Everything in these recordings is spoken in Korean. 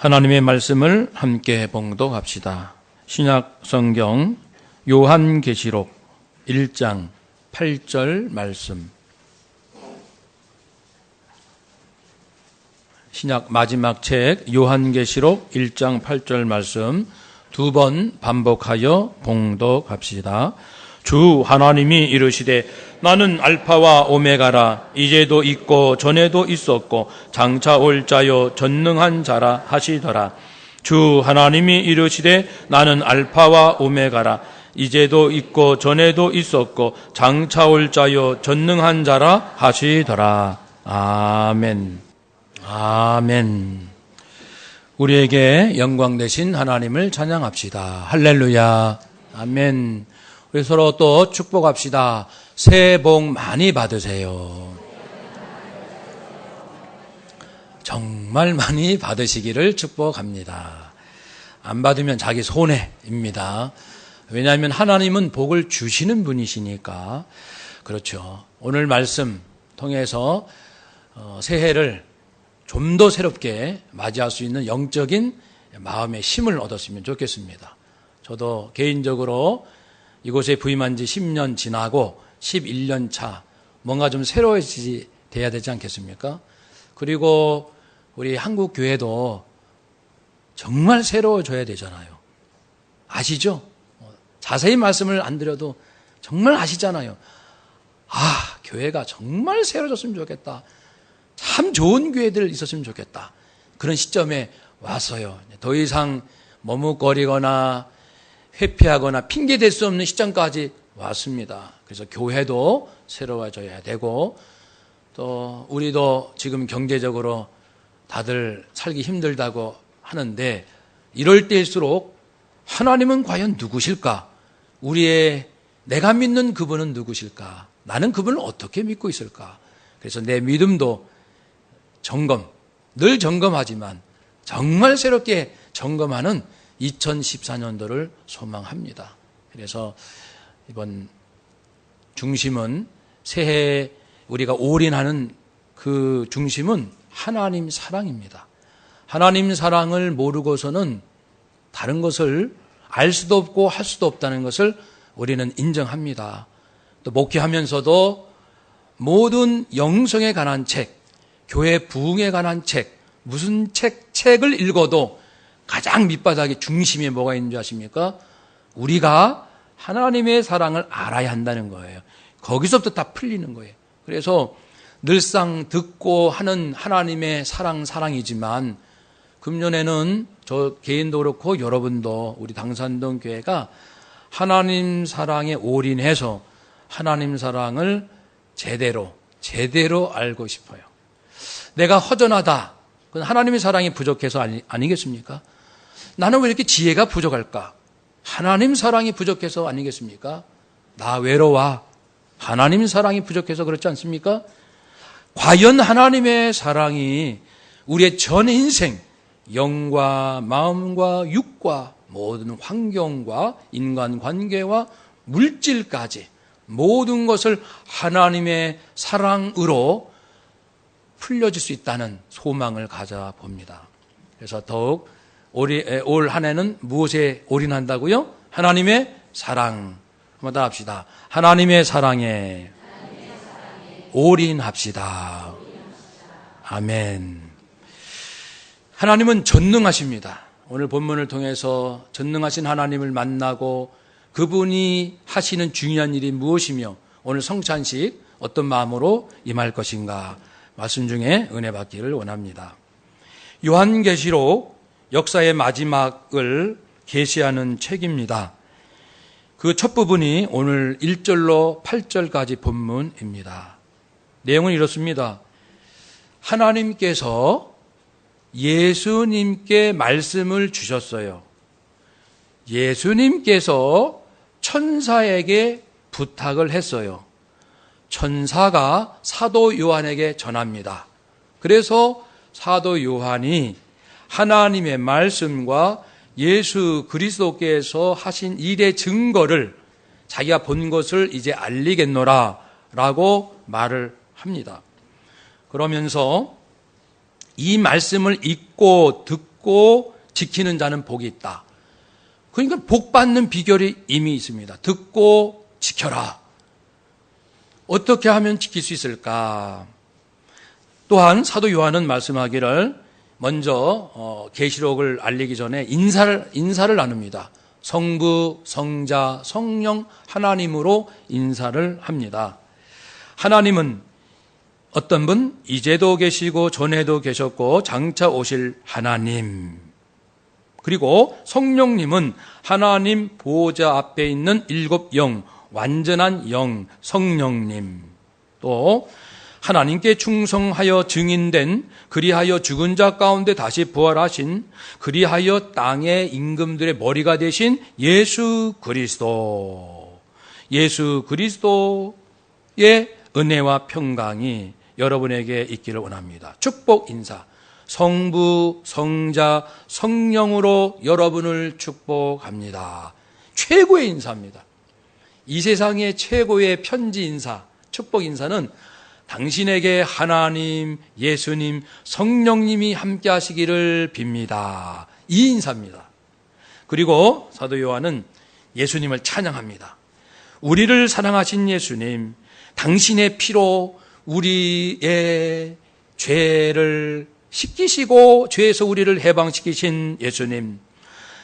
하나님의 말씀을 함께 봉독합시다. 신약 성경 요한계시록 1장 8절 말씀. 신약 마지막 책 요한계시록 1장 8절 말씀 두 번 반복하여 봉독합시다. 주 하나님이 이르시되 나는 알파와 오메가라. 이제도 있고 전에도 있었고 장차 올 자요 전능한 자라 하시더라. 주 하나님이 이르시되 나는 알파와 오메가라. 이제도 있고 전에도 있었고 장차 올 자요 전능한 자라 하시더라. 아멘. 아멘. 우리에게 영광 되신 하나님을 찬양합시다. 할렐루야. 아멘. 우리 서로 또 축복합시다. 새해 복 많이 받으세요. 정말 많이 받으시기를 축복합니다. 안 받으면 자기 손해입니다. 왜냐하면 하나님은 복을 주시는 분이시니까. 그렇죠. 오늘 말씀 통해서 새해를 좀 더 새롭게 맞이할 수 있는 영적인 마음의 힘을 얻었으면 좋겠습니다. 저도 개인적으로 이곳에 부임한 지 10년 지나고 11년 차 뭔가 좀 새로워져야 되지 않겠습니까? 그리고 우리 한국 교회도 정말 새로워져야 되잖아요. 아시죠? 자세히 말씀을 안 드려도 정말 아시잖아요. 교회가 정말 새로워졌으면 좋겠다. 참 좋은 교회들 있었으면 좋겠다. 그런 시점에 왔어요. 더 이상 머뭇거리거나 회피하거나 핑계댈 수 없는 시점까지 왔습니다. 그래서 교회도 새로워져야 되고 또 우리도 지금 경제적으로 다들 살기 힘들다고 하는데 이럴 때일수록 하나님은 과연 누구실까? 내가 믿는 그분은 누구실까? 나는 그분을 어떻게 믿고 있을까? 그래서 내 믿음도 늘 점검하지만 정말 새롭게 점검하는 2014년도를 소망합니다. 그래서 이번 중심은 새해 우리가 올인하는 그 중심은 하나님 사랑입니다. 하나님 사랑을 모르고서는 다른 것을 알 수도 없고 할 수도 없다는 것을 우리는 인정합니다. 또 목회하면서도 모든 영성에 관한 책, 교회 부흥에 관한 책, 무슨 책을 읽어도 가장 밑바닥에 중심에 뭐가 있는 줄 아십니까? 우리가 하나님의 사랑을 알아야 한다는 거예요. 거기서부터 다 풀리는 거예요. 그래서 늘상 듣고 하는 하나님의 사랑이지만 금년에는 저 개인도 그렇고 여러분도 우리 당산동 교회가 하나님 사랑에 올인해서 하나님 사랑을 제대로 알고 싶어요. 내가 허전하다. 그건 하나님의 사랑이 부족해서 아니겠습니까? 나는 왜 이렇게 지혜가 부족할까? 하나님 사랑이 부족해서 아니겠습니까? 나 외로워. 하나님 사랑이 부족해서 그렇지 않습니까? 과연 하나님의 사랑이 우리의 전 인생, 영과 마음과 육과 모든 환경과 인간관계와 물질까지 모든 것을 하나님의 사랑으로 풀려질 수 있다는 소망을 가져봅니다. 그래서 더욱 올 한 해는 무엇에 올인한다고요? 하나님의 사랑. 한번 더 합시다. 하나님의 사랑에 올인합시다. 아멘. 하나님은 전능하십니다. 오늘 본문을 통해서 전능하신 하나님을 만나고 그분이 하시는 중요한 일이 무엇이며 오늘 성찬식 어떤 마음으로 임할 것인가 말씀 중에 은혜 받기를 원합니다. 요한계시록 역사의 마지막을 계시하는 책입니다. 그 첫 부분이 오늘 1절로 8절까지 본문입니다. 내용은 이렇습니다. 하나님께서 예수님께 말씀을 주셨어요. 예수님께서 천사에게 부탁을 했어요. 천사가 사도 요한에게 전합니다. 그래서 사도 요한이 하나님의 말씀과 예수 그리스도께서 하신 일의 증거를 자기가 본 것을 이제 알리겠노라 라고 말을 합니다. 그러면서 이 말씀을 읽고 듣고 듣고 지키는 자는 복이 있다. 그러니까 복 받는 비결이 이미 있습니다. 듣고 지켜라. 어떻게 하면 지킬 수 있을까? 또한 사도 요한은 말씀하기를 먼저 계시록을 알리기 전에 인사를 나눕니다. 성부, 성자, 성령 하나님으로 인사를 합니다. 하나님은 어떤 분? 이제도 계시고 전에도 계셨고 장차 오실 하나님. 그리고 성령님은 하나님 보호자 앞에 있는 일곱 영, 완전한 영, 성령님. 또 하나님께 충성하여 증인된, 그리하여 죽은 자 가운데 다시 부활하신, 그리하여 땅의 임금들의 머리가 되신 예수 그리스도. 예수 그리스도의 은혜와 평강이 여러분에게 있기를 원합니다. 축복 인사. 성부, 성자, 성령으로 여러분을 축복합니다. 최고의 인사입니다. 이 세상의 최고의 편지 인사, 축복 인사는 당신에게 하나님, 예수님, 성령님이 함께 하시기를 빕니다. 이 인사입니다. 그리고 사도 요한은 예수님을 찬양합니다. 우리를 사랑하신 예수님, 당신의 피로 우리의 죄를 씻기시고 죄에서 우리를 해방시키신 예수님,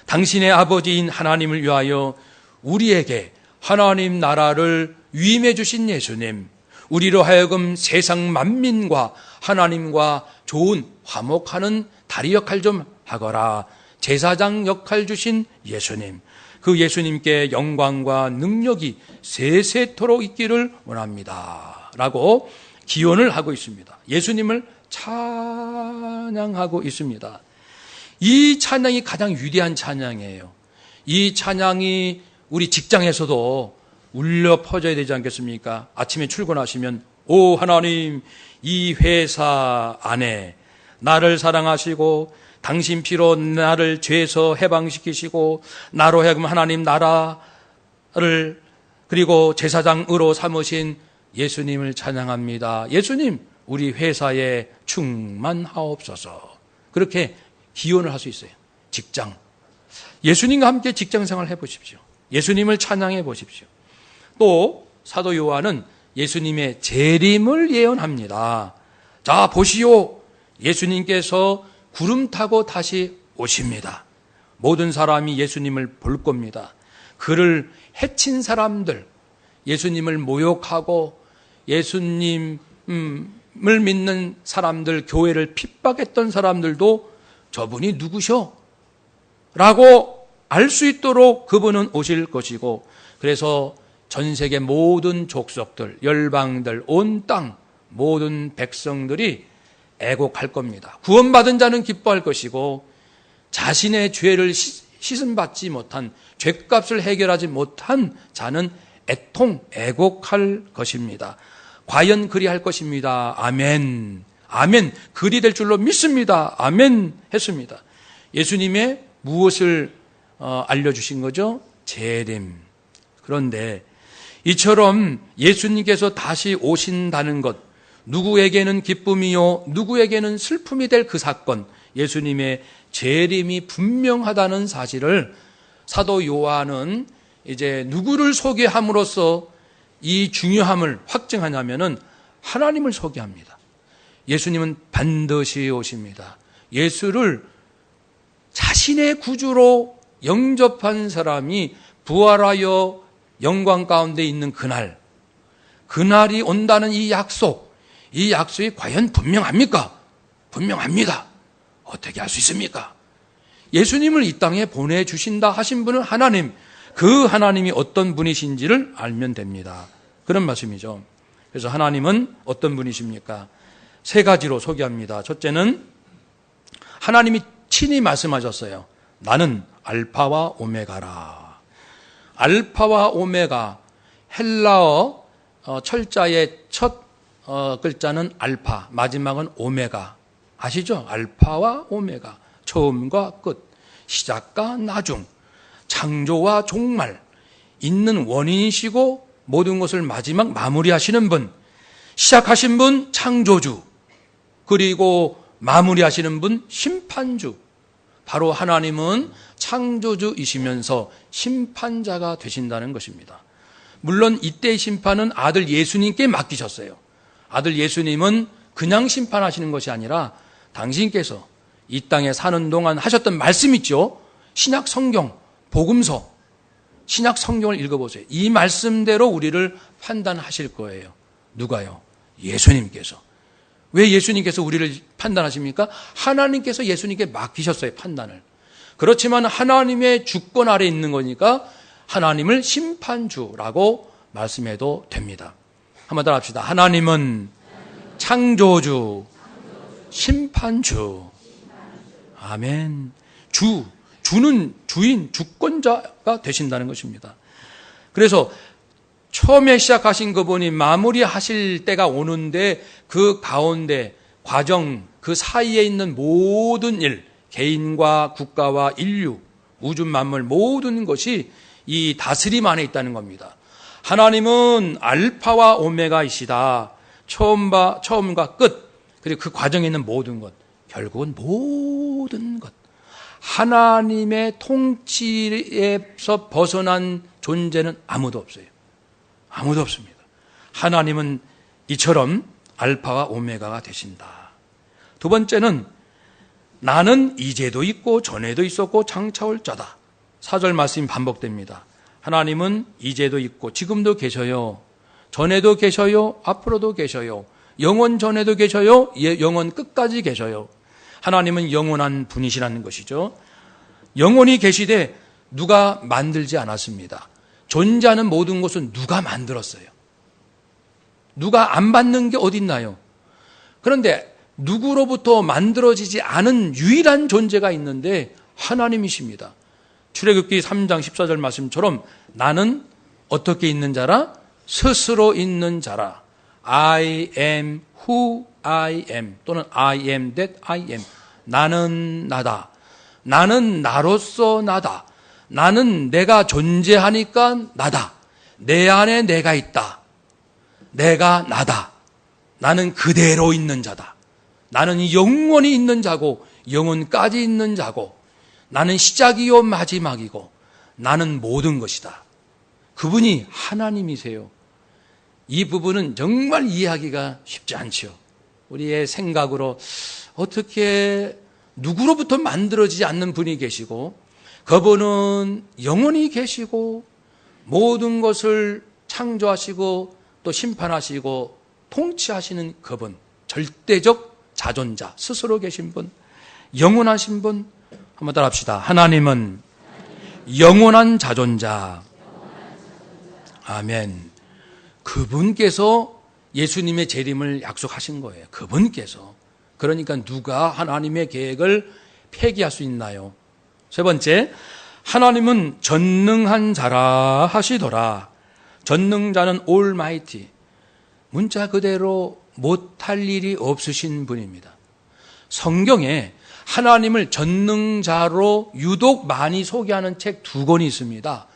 당신의 아버지인 하나님을 위하여 우리에게 하나님 나라를 위임해 주신 예수님, 우리로 하여금 세상 만민과 하나님과 좋은 화목하는 다리 역할 좀 하거라. 제사장 역할 주신 예수님, 그 예수님께 영광과 능력이 세세토록 있기를 원합니다. 라고 기원을 하고 있습니다. 예수님을 찬양하고 있습니다. 이 찬양이 가장 위대한 찬양이에요. 이 찬양이 우리 직장에서도 울려 퍼져야 되지 않겠습니까? 아침에 출근하시면 오 하나님, 이 회사 안에 나를 사랑하시고 당신 피로 나를 죄에서 해방시키시고 나로 하여금 하나님 나라를 그리고 제사장으로 삼으신 예수님을 찬양합니다. 예수님, 우리 회사에 충만하옵소서. 그렇게 기원을 할 수 있어요. 직장. 예수님과 함께 직장생활을 해보십시오. 예수님을 찬양해 보십시오. 또 사도 요한은 예수님의 재림을 예언합니다. 자, 보시오. 예수님께서 구름 타고 다시 오십니다. 모든 사람이 예수님을 볼 겁니다. 그를 해친 사람들, 예수님을 모욕하고 예수님을 믿는 사람들, 교회를 핍박했던 사람들도 저분이 누구셔? 라고 알 수 있도록 그분은 오실 것이고, 그래서 전 세계 모든 족속들, 열방들, 온 땅 모든 백성들이 애곡할 겁니다. 구원받은 자는 기뻐할 것이고 자신의 죄를 씻음받지 못한, 죄값을 해결하지 못한 자는 애곡할 것입니다. 과연 그리할 것입니다. 아멘. 아멘. 그리 될 줄로 믿습니다. 아멘 했습니다. 예수님의 무엇을 알려주신 거죠? 재림. 그런데 이처럼 예수님께서 다시 오신다는 것, 누구에게는 기쁨이요 누구에게는 슬픔이 될 그 사건, 예수님의 재림이 분명하다는 사실을 사도 요한은 이제 누구를 소개함으로써 이 중요함을 확증하냐면은 하나님을 소개합니다. 예수님은 반드시 오십니다. 예수를 자신의 구주로 영접한 사람이 부활하여 영광 가운데 있는 그날이 온다는 이 약속이 과연 분명합니까? 분명합니다. 어떻게 할 수 있습니까? 예수님을 이 땅에 보내주신다 하신 분은 하나님, 그 하나님이 어떤 분이신지를 알면 됩니다. 그런 말씀이죠. 그래서 하나님은 어떤 분이십니까? 세 가지로 소개합니다. 첫째는 하나님이 친히 말씀하셨어요. 나는 알파와 오메가라. 알파와 오메가, 헬라어 철자의 첫 글자는 알파, 마지막은 오메가. 아시죠? 알파와 오메가, 처음과 끝, 시작과 나중, 창조와 종말, 있는 원인이시고 모든 것을 마지막 마무리하시는 분, 시작하신 분 창조주, 그리고 마무리하시는 분 심판주. 바로 하나님은 창조주이시면서 심판자가 되신다는 것입니다. 물론 이때의 심판은 아들 예수님께 맡기셨어요. 아들 예수님은 그냥 심판하시는 것이 아니라 당신께서 이 땅에 사는 동안 하셨던 말씀 있죠. 신약 성경, 복음서, 신약 성경을 읽어보세요. 이 말씀대로 우리를 판단하실 거예요. 누가요? 예수님께서. 왜 예수님께서 우리를 판단하십니까? 하나님께서 예수님께 맡기셨어요, 판단을. 그렇지만 하나님의 주권 아래 있는 거니까 하나님을 심판주라고 말씀해도 됩니다. 한번 따라 합시다. 하나님은 창조주, 심판주. 아멘. 주는 주인, 주권자가 되신다는 것입니다. 그래서 처음에 시작하신 그분이 마무리하실 때가 오는데 그 가운데 과정, 그 사이에 있는 모든 일, 개인과 국가와 인류, 우주 만물 모든 것이 이 다스림 안에 있다는 겁니다. 하나님은 알파와 오메가이시다. 처음과 끝, 그리고 그 과정에 있는 모든 것, 결국은 모든 것. 하나님의 통치에서 벗어난 존재는 아무도 없어요. 아무도 없습니다. 하나님은 이처럼 알파와 오메가가 되신다. 두 번째는 나는 이제도 있고 전에도 있었고 장차 올 자다. 4절 말씀이 반복됩니다. 하나님은 이제도 있고 지금도 계셔요. 전에도 계셔요. 앞으로도 계셔요. 영원 전에도 계셔요. 영원 끝까지 계셔요. 하나님은 영원한 분이시라는 것이죠. 영원히 계시되 누가 만들지 않았습니다. 존재하는 모든 것은 누가 만들었어요. 누가 안 받는 게 어디 있나요? 그런데 누구로부터 만들어지지 않은 유일한 존재가 있는데 하나님이십니다. 출애굽기 3장 14절 말씀처럼 나는 어떻게 있는 자라? 스스로 있는 자라. I am who I am 또는 I am that I am. 나는 나다. 나는 나로서 나다. 나는 내가 존재하니까 나다. 내 안에 내가 있다. 내가 나다. 나는 그대로 있는 자다. 나는 영원히 있는 자고 영원까지 있는 자고 나는 시작이요 마지막이고 나는 모든 것이다. 그분이 하나님이세요. 이 부분은 정말 이해하기가 쉽지 않죠. 우리의 생각으로 어떻게 누구로부터 만들어지지 않는 분이 계시고 그분은 영원히 계시고 모든 것을 창조하시고 또 심판하시고 통치하시는 그분, 절대적 자존자, 스스로 계신 분, 영원하신 분. 한번 따라 합시다. 하나님은 영원한 자존자. 아멘. 그분께서 예수님의 재림을 약속하신 거예요. 그분께서. 그러니까 누가 하나님의 계획을 폐기할 수 있나요? 세 번째, 하나님은 전능한 자라 하시더라. 전능자는 올마이티. 문자 그대로 못할 일이 없으신 분입니다. 성경에 하나님을 전능자로 유독 많이 소개하는 책 2권이 있습니다.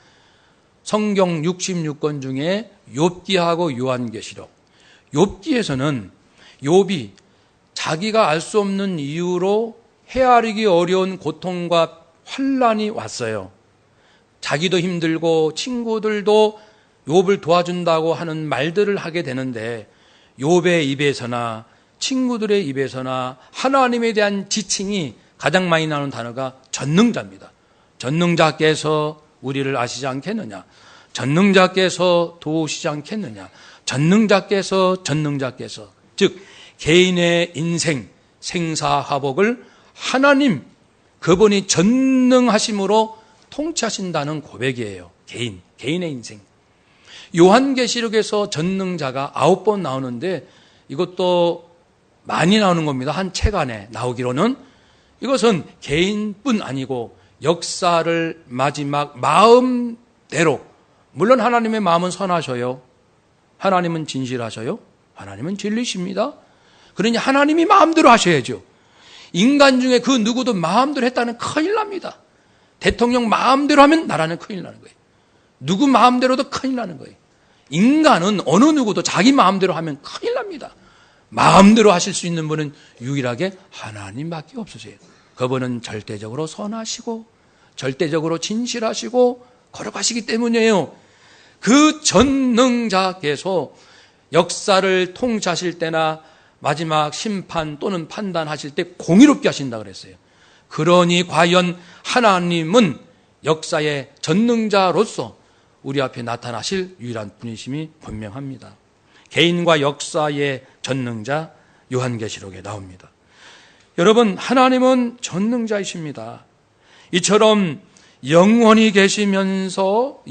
성경 66권 중에 욥기하고 요한계시록. 욥기에서는 욥이 자기가 알 수 없는 이유로 헤아리기 어려운 고통과 환난이 왔어요. 자기도 힘들고 친구들도 욥을 도와준다고 하는 말들을 하게 되는데 욥의 입에서나 친구들의 입에서나 하나님에 대한 지칭이 가장 많이 나오는 단어가 전능자입니다. 전능자께서 우리를 아시지 않겠느냐? 전능자께서 도우시지 않겠느냐? 전능자께서. 즉 개인의 인생, 생사화복을 하나님, 그분이 전능하심으로 통치하신다는 고백이에요. 개인의 인생. 요한계시록에서 전능자가 9번 나오는데 이것도 많이 나오는 겁니다. 한 책 안에 나오기로는. 이것은 개인뿐 아니고 역사를 마지막 마음대로, 물론 하나님의 마음은 선하셔요. 하나님은 진실하셔요. 하나님은 진리십니다. 그러니 하나님이 마음대로 하셔야죠. 인간 중에 그 누구도 마음대로 했다는 큰일 납니다. 대통령 마음대로 하면 나라는 큰일 나는 거예요. 누구 마음대로도 큰일 나는 거예요. 인간은 어느 누구도 자기 마음대로 하면 큰일 납니다. 마음대로 하실 수 있는 분은 유일하게 하나님밖에 없으세요. 그분은 절대적으로 선하시고 절대적으로 진실하시고 거룩하시기 때문이에요. 그 전능자께서 역사를 통치하실 때나 마지막 심판 또는 판단하실 때 공의롭게 하신다 그랬어요. 그러니 과연 하나님은 역사의 전능자로서 우리 앞에 나타나실 유일한 분이심이 분명합니다. 개인과 역사의 전능자 요한계시록에 나옵니다. 여러분, 하나님은 전능자이십니다. 이처럼 영원히 계시면서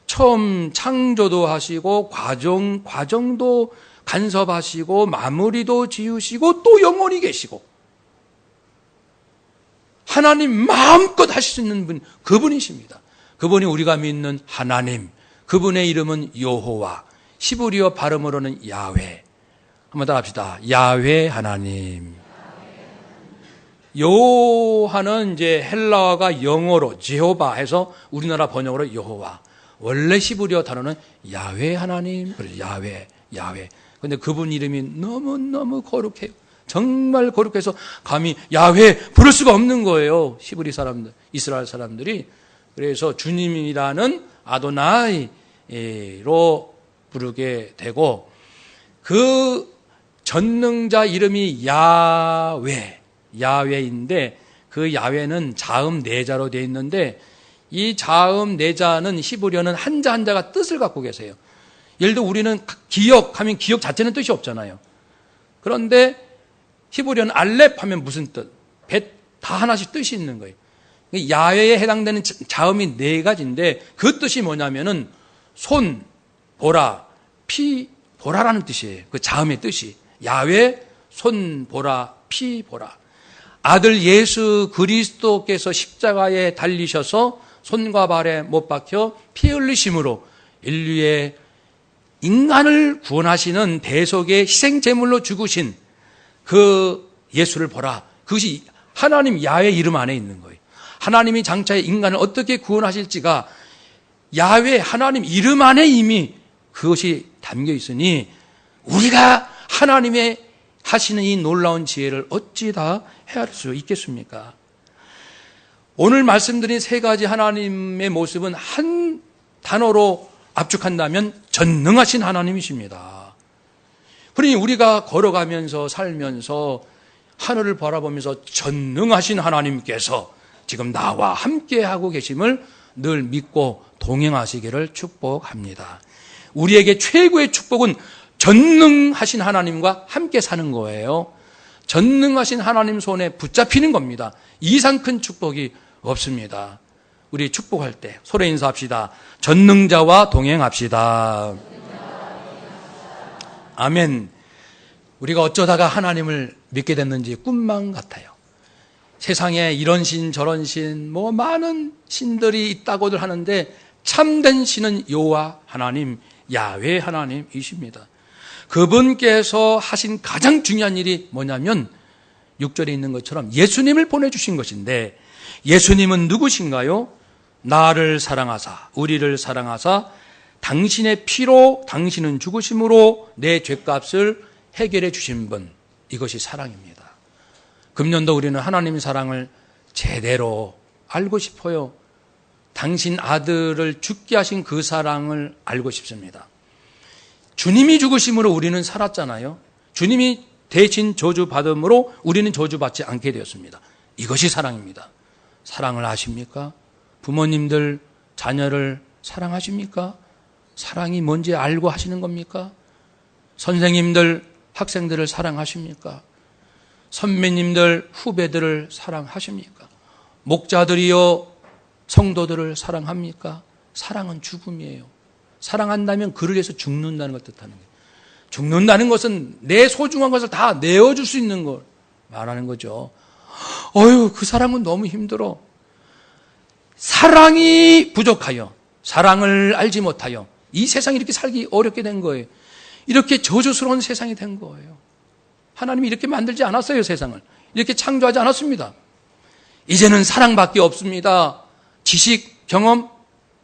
처음 창조도 하시고 과정도 간섭하시고 마무리도 지으시고 또 영원히 계시고 하나님 마음껏 하실 수 있는 분, 그분이십니다. 그분이 우리가 믿는 하나님, 그분의 이름은 여호와, 히브리어 발음으로는 야훼. 한번 더 합시다. 야훼 하나님. 여호와는 이제 헬라어가 영어로 제호바 해서 우리나라 번역으로 여호와. 원래 히브리어 단어는 야훼 하나님, 그래서 야훼. 근데 그분 이름이 너무너무 거룩해요. 정말 거룩해서 감히 야훼 부를 수가 없는 거예요. 히브리 사람들, 이스라엘 사람들이. 그래서 주님이라는 아도나이로 부르게 되고, 그 전능자 이름이 야훼인데 그 야훼는 자음 네자로 되어 있는데 이 자음 네자는 히브리어는 한자 한자가 뜻을 갖고 계세요. 예를 들어 우리는 기억하면 기억 자체는 뜻이 없잖아요. 그런데 히브리어는 알렙 하면 무슨 뜻? 다 하나씩 뜻이 있는 거예요. 야훼에 해당되는 자음이 네 가지인데 그 뜻이 뭐냐면은 손, 보라, 피, 보라라는 뜻이에요. 그 자음의 뜻이. 야훼, 손, 보라, 피, 보라. 아들 예수 그리스도께서 십자가에 달리셔서 손과 발에 못 박혀 피 흘리심으로 인류의 인간을 구원하시는 대속의 희생제물로 죽으신 그 예수를 보라. 그것이 하나님 야훼 이름 안에 있는 거예요. 하나님이 장차 인간을 어떻게 구원하실지가 야훼 하나님 이름 안에 이미 그것이 담겨 있으니 우리가 하나님의 하시는 이 놀라운 지혜를 어찌 다 헤아릴 수 있겠습니까? 오늘 말씀드린 세 가지 하나님의 모습은 한 단어로 압축한다면 전능하신 하나님이십니다. 그러니 우리가 걸어가면서 살면서 하늘을 바라보면서 전능하신 하나님께서 지금 나와 함께하고 계심을 늘 믿고 동행하시기를 축복합니다. 우리에게 최고의 축복은 전능하신 하나님과 함께 사는 거예요. 전능하신 하나님 손에 붙잡히는 겁니다. 이상 큰 축복이 없습니다. 우리 축복할 때 서로 인사합시다. 전능자와 동행합시다. 아멘. 우리가 어쩌다가 하나님을 믿게 됐는지 꿈만 같아요. 세상에 이런 신 저런 신 많은 신들이 있다고들 하는데 참된 신은 여호와 하나님, 야훼 하나님이십니다. 그분께서 하신 가장 중요한 일이 뭐냐면 6절에 있는 것처럼 예수님을 보내주신 것인데 예수님은 누구신가요? 나를 사랑하사 우리를 사랑하사 당신의 피로 당신은 죽으심으로 내 죄값을 해결해 주신 분, 이것이 사랑입니다. 금년도 우리는 하나님의 사랑을 제대로 알고 싶어요. 당신 아들을 죽게 하신 그 사랑을 알고 싶습니다. 주님이 죽으심으로 우리는 살았잖아요. 주님이 대신 저주받음으로 우리는 저주받지 않게 되었습니다. 이것이 사랑입니다. 사랑을 아십니까? 부모님들 자녀를 사랑하십니까? 사랑이 뭔지 알고 하시는 겁니까? 선생님들 학생들을 사랑하십니까? 선배님들 후배들을 사랑하십니까? 목자들이요 성도들을 사랑합니까? 사랑은 죽음이에요. 사랑한다면 그를 위해서 죽는다는 걸 뜻하는 거예요. 죽는다는 것은 내 소중한 것을 다 내어줄 수 있는 걸 말하는 거죠. 그 사랑은 너무 힘들어. 사랑이 부족하여 사랑을 알지 못하여 이 세상이 이렇게 살기 어렵게 된 거예요. 이렇게 저주스러운 세상이 된 거예요. 하나님이 이렇게 만들지 않았어요. 세상을 이렇게 창조하지 않았습니다. 이제는 사랑밖에 없습니다. 지식, 경험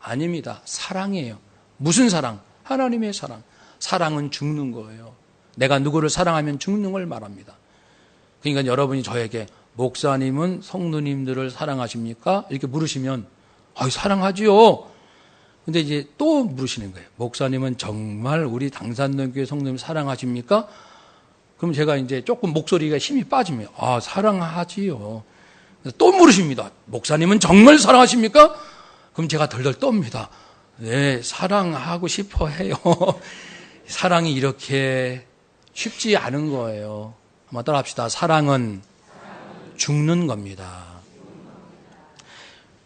아닙니다. 사랑이에요. 무슨 사랑? 하나님의 사랑. 사랑은 죽는 거예요. 내가 누구를 사랑하면 죽는 걸 말합니다. 그러니까 여러분이 저에게 목사님은 성도님들을 사랑하십니까? 이렇게 물으시면 사랑하지요. 근데 이제 또 물으시는 거예요. 목사님은 정말 우리 당산동교회 성도님 사랑하십니까? 그럼 제가 이제 조금 목소리가 힘이 빠지면 사랑하지요. 또 물으십니다. 목사님은 정말 사랑하십니까? 그럼 제가 덜덜 떱니다. 네, 사랑하고 싶어 해요. 사랑이 이렇게 쉽지 않은 거예요. 한번 따라합시다. 사랑은 죽는 겁니다.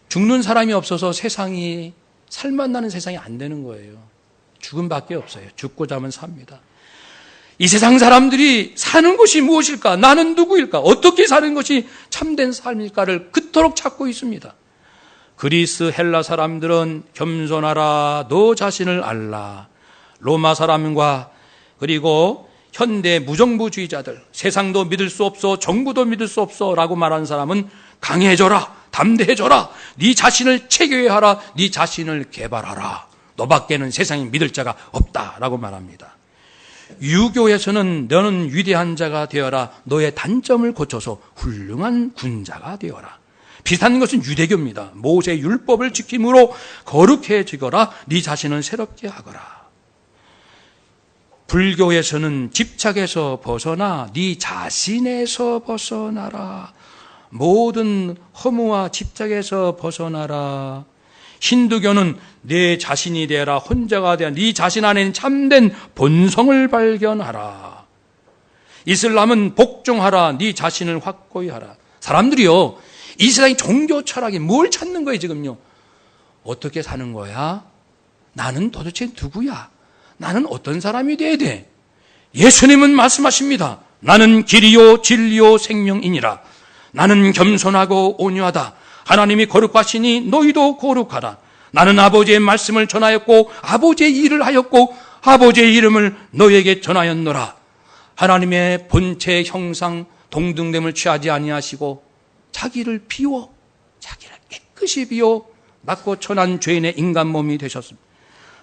죽는 사람이 없어서 세상이 살맛나는 세상이 안 되는 거예요. 죽음밖에 없어요. 죽고자 하면 삽니다. 이 세상 사람들이 사는 것이 무엇일까? 나는 누구일까? 어떻게 사는 것이 참된 삶일까를 그토록 찾고 있습니다. 그리스 헬라 사람들은 겸손하라, 너 자신을 알라. 로마 사람과 그리고 현대 무정부주의자들, 세상도 믿을 수 없어, 정부도 믿을 수 없어 라고 말하는 사람은 강해져라, 담대해져라, 네 자신을 체계화하라, 네 자신을 개발하라, 너밖에는 세상에 믿을 자가 없다라고 말합니다. 유교에서는 너는 위대한 자가 되어라, 너의 단점을 고쳐서 훌륭한 군자가 되어라. 비슷한 것은 유대교입니다. 모세의 율법을 지킴으로 거룩해지거라, 네 자신을 새롭게 하거라. 불교에서는 집착에서 벗어나 네 자신에서 벗어나라. 모든 허무와 집착에서 벗어나라. 힌두교는 내 자신이 되어라, 혼자가 되어라, 네 자신 안에는 참된 본성을 발견하라. 이슬람은 복종하라, 네 자신을 확고히 하라. 사람들이요, 이 세상의 종교 철학이 뭘 찾는 거예요 지금요? 어떻게 사는 거야? 나는 도대체 누구야? 나는 어떤 사람이 돼야 돼? 예수님은 말씀하십니다. 나는 길이요 진리요 생명이니라. 나는 겸손하고 온유하다. 하나님이 거룩하시니 너희도 거룩하라. 나는 아버지의 말씀을 전하였고 아버지의 일을 하였고 아버지의 이름을 너희에게 전하였노라. 하나님의 본체 형상 동등됨을 취하지 아니하시고 자기를 비워, 자기를 깨끗이 비워 낮고 천한 죄인의 인간 몸이 되셨습니다.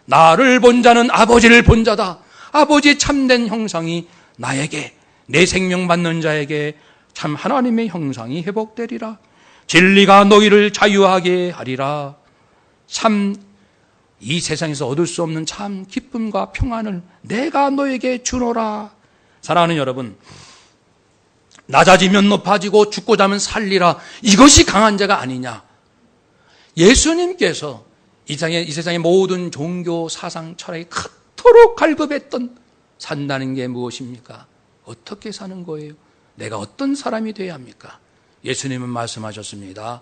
나를 본 자는 아버지를 본 자다. 아버지의 참된 형상이 나에게, 내 생명 받는 자에게 참 하나님의 형상이 회복되리라. 진리가 너희를 자유하게 하리라. 참 이 세상에서 얻을 수 없는 참 기쁨과 평안을 내가 너에게 주노라. 사랑하는 여러분, 낮아지면 높아지고 죽고자 하면 살리라. 이것이 강한 자가 아니냐. 예수님께서 이 세상의 모든 종교 사상 철학이 그토록 갈급했던 산다는 게 무엇입니까? 어떻게 사는 거예요? 내가 어떤 사람이 되어야 합니까? 예수님은 말씀하셨습니다.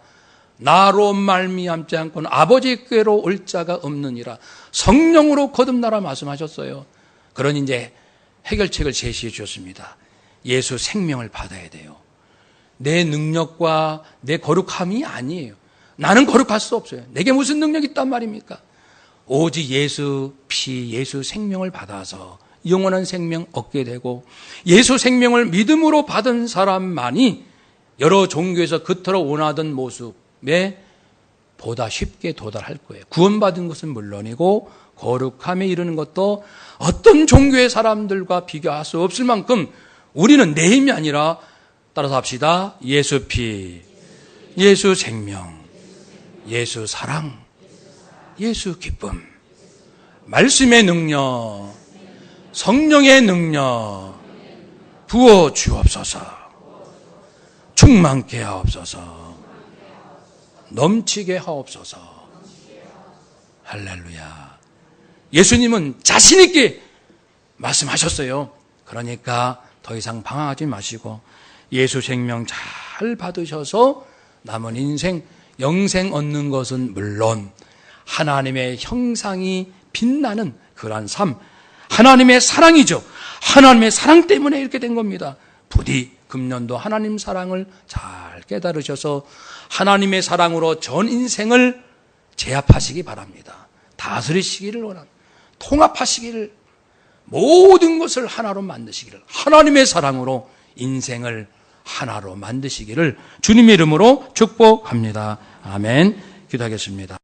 나로 말미암지 않고는 아버지께로 올 자가 없느니라. 성령으로 거듭나라 말씀하셨어요. 그런 이제 해결책을 제시해 주셨습니다. 예수 생명을 받아야 돼요. 내 능력과 내 거룩함이 아니에요. 나는 거룩할 수 없어요. 내게 무슨 능력이 있단 말입니까? 오직 예수 피, 예수 생명을 받아서 영원한 생명 얻게 되고, 예수 생명을 믿음으로 받은 사람만이 여러 종교에서 그토록 원하던 모습에 보다 쉽게 도달할 거예요. 구원받은 것은 물론이고 거룩함에 이르는 것도 어떤 종교의 사람들과 비교할 수 없을 만큼 우리는 내 힘이 아니라, 따라서 합시다. 예수 피, 예수 생명, 예수 사랑, 예수 기쁨, 말씀의 능력, 성령의 능력 부어 주옵소서. 충만케 하옵소서. 넘치게 하옵소서. 할렐루야. 예수님은 자신 있게 말씀하셨어요. 그러니까 더 이상 방황하지 마시고 예수 생명 잘 받으셔서 남은 인생 영생 얻는 것은 물론 하나님의 형상이 빛나는 그러한 삶, 하나님의 사랑이죠. 하나님의 사랑 때문에 이렇게 된 겁니다. 부디 금년도 하나님 사랑을 잘 깨달으셔서 하나님의 사랑으로 전 인생을 제압하시기 바랍니다. 다스리시기를 원합니다. 통합하시기를, 모든 것을 하나로 만드시기를, 하나님의 사랑으로 인생을 하나로 만드시기를 주님의 이름으로 축복합니다. 아멘. 기도하겠습니다.